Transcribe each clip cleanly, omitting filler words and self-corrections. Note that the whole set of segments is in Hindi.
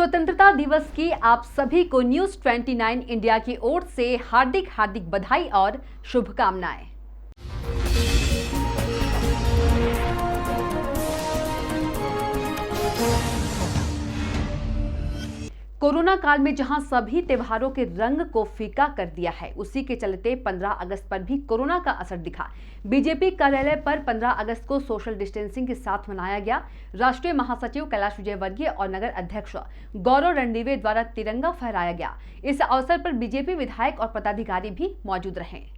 स्वतंत्रता दिवस की आप सभी को न्यूज़ 29 इंडिया की ओर से हार्दिक हार्दिक बधाई और शुभकामनाएं। कोरोना काल में जहां सभी त्योहारों के रंग को फीका कर दिया है, उसी के चलते 15 अगस्त पर भी कोरोना का असर दिखा। बीजेपी कार्यालय पर 15 अगस्त को सोशल डिस्टेंसिंग के साथ मनाया गया। राष्ट्रीय महासचिव कैलाश विजयवर्गीय और नगर अध्यक्ष गौरव रणदीवे द्वारा तिरंगा फहराया गया। इस अवसर पर बीजेपी विधायक और पदाधिकारी भी मौजूद रहे।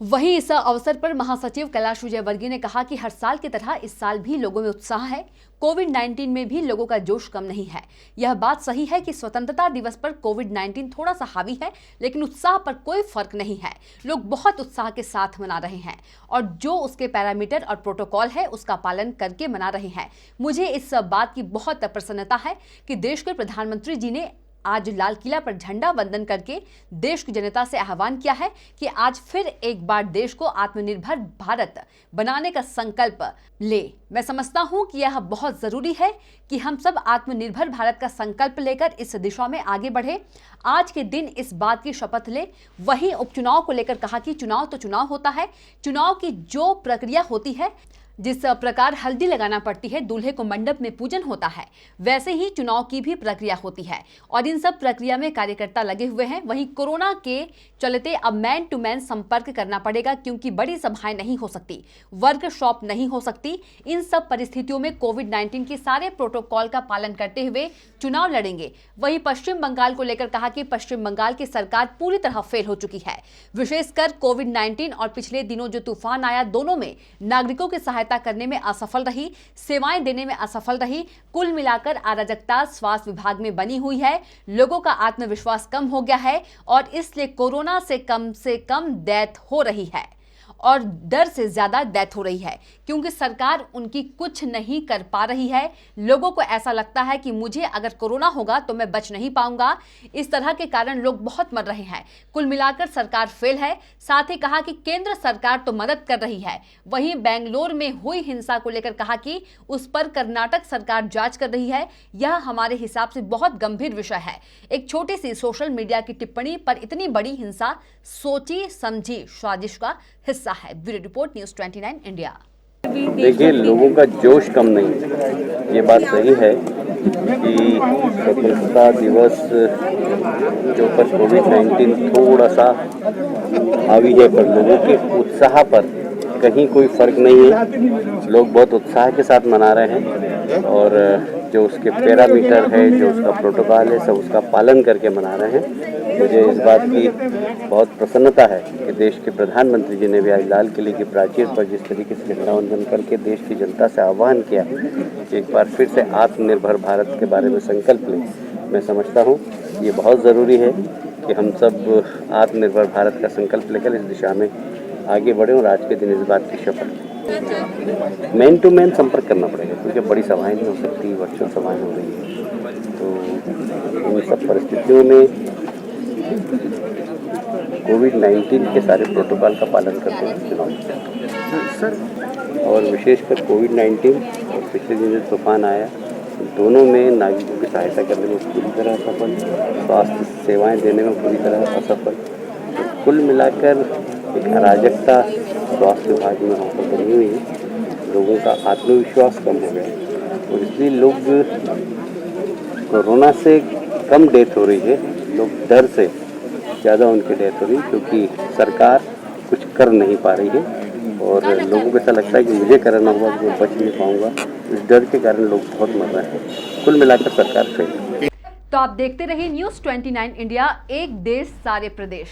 वहीं इस अवसर पर महासचिव कैलाश विजयवर्गीय ने कहा कि हर साल की तरह इस साल भी लोगों में उत्साह है। कोविड-19 में भी लोगों का जोश कम नहीं है। यह बात सही है कि स्वतंत्रता दिवस पर कोविड-19 थोड़ा सा हावी है, लेकिन उत्साह पर कोई फर्क नहीं है। लोग बहुत उत्साह के साथ मना रहे हैं और जो उसके पैरामीटर और प्रोटोकॉल है उसका पालन करके मना रहे हैं। मुझे इस बात की बहुत प्रसन्नता है कि देश के प्रधानमंत्री जी ने आज लाल किला पर झंडा वंदन करके देश की जनता से आह्वान किया है कि आज फिर एक बार देश को आत्मनिर्भर भारत बनाने का संकल्प ले। मैं समझता हूं कि यह बहुत जरूरी है कि हम सब आत्मनिर्भर भारत का संकल्प लेकर इस दिशा में आगे बढ़े। आज के दिन इस बात की शपथ ले। वहीं उपचुनाव को लेकर कहा कि चुनाव तो चुनाव होता है। चुनाव की जो प्रक्रिया होती है, जिस प्रकार हल्दी लगाना पड़ती है, दूल्हे को मंडप में पूजन होता है, वैसे ही चुनाव की भी प्रक्रिया होती है और इन सब प्रक्रिया में कार्यकर्ता लगे हुए हैं। वहीं कोरोना के चलते अब मैन टू मैन संपर्क करना पड़ेगा, क्योंकि बड़ी सभाएं नहीं हो सकती, वर्कशॉप नहीं हो सकती। इन सब परिस्थितियों में कोविड-19 के सारे प्रोटोकॉल का पालन करते हुए चुनाव लड़ेंगे। वहीं पश्चिम बंगाल को लेकर कहा कि पश्चिम बंगाल की सरकार पूरी तरह फेल हो चुकी है। विशेषकर कोविड-19 और पिछले दिनों जो तूफान आया, दोनों में नागरिकों की सहायता करने में असफल रही, सेवाएं देने में असफल रही। कुल मिलाकर अराजकता स्वास्थ्य विभाग में बनी हुई है। लोगों का आत्मविश्वास कम हो गया है और इसलिए कोरोना से कम डेथ हो रही है और डर से ज्यादा डेथ हो रही है, क्योंकि सरकार उनकी कुछ नहीं कर पा रही है। लोगों को ऐसा लगता है कि मुझे अगर कोरोना होगा तो मैं बच नहीं पाऊंगा। इस तरह के कारण लोग बहुत मर रहे हैं। कुल मिलाकर सरकार फेल है। साथ ही कहा कि केंद्र सरकार तो मदद कर रही है। वहीं बेंगलोर में हुई हिंसा को लेकर कहा कि उस पर कर्नाटक सरकार जांच कर रही है। यह हमारे हिसाब से बहुत गंभीर विषय है। एक छोटी सी सोशल मीडिया की टिप्पणी पर इतनी बड़ी हिंसा सोची समझी साजिश का हिस्सा है। Bureau report news 29 India. देखिए, लोगों का जोश कम नहीं है। ये बात सही है कि स्वतंत्रता दिवस के ऊपर कोविड-19 थोड़ा सा हावी है, पर लोगों के उत्साह पर कहीं कोई फर्क नहीं है। लोग बहुत उत्साह के साथ मना रहे हैं और जो उसके पैरामीटर है, जो उसका प्रोटोकॉल है, सब उसका पालन करके मना रहे हैं। मुझे इस बात की बहुत प्रसन्नता है कि देश के प्रधानमंत्री जी ने भी आज लाल किले की प्राचीर पर जिस तरीके से झंडा वंदन करके देश की जनता से आह्वान किया कि एक बार फिर से आत्मनिर्भर भारत के बारे में संकल्प लें। मैं समझता हूँ ये बहुत ज़रूरी है कि हम सब आत्मनिर्भर भारत का संकल्प लेकर इस दिशा में आगे बढ़ें और आज के दिन इस बात की शपथ लें। मैन टू मैन संपर्क करना पड़ेगा, क्योंकि बड़ी सभाएं नहीं हो सकती, वर्चुअल सभाएं हो रही है। तो इन सब परिस्थितियों में कोविड-19 के सारे प्रोटोकॉल का पालन करते हुए चुनाव और विशेषकर कोविड-19 और पिछले दिन जो तूफान आया, दोनों में नागरिकों की सहायता करने में पूरी तरह असफल, स्वास्थ्य सेवाएं देने में पूरी तरह असफल। तो कुल मिलाकर एक अराजकता स्वास्थ्य विभाग में वहाँ पर बनी हुई है। लोगों का आत्मविश्वास कम हो गया और इसलिए लोग कोरोना से कम डेथ हो रही है, लोग डर से ज़्यादा उनकी डेथ हो रही है, क्योंकि सरकार कुछ कर नहीं पा रही है और लोगों को ऐसा लगता है कि मुझे करना होगा तो मैं बच नहीं पाऊंगा। इस डर के कारण लोग बहुत मर रहे हैं। कुल मिलाकर सरकार फेल। तो आप देखते रहिए न्यूज़ 29 इंडिया, एक देश सारे प्रदेश।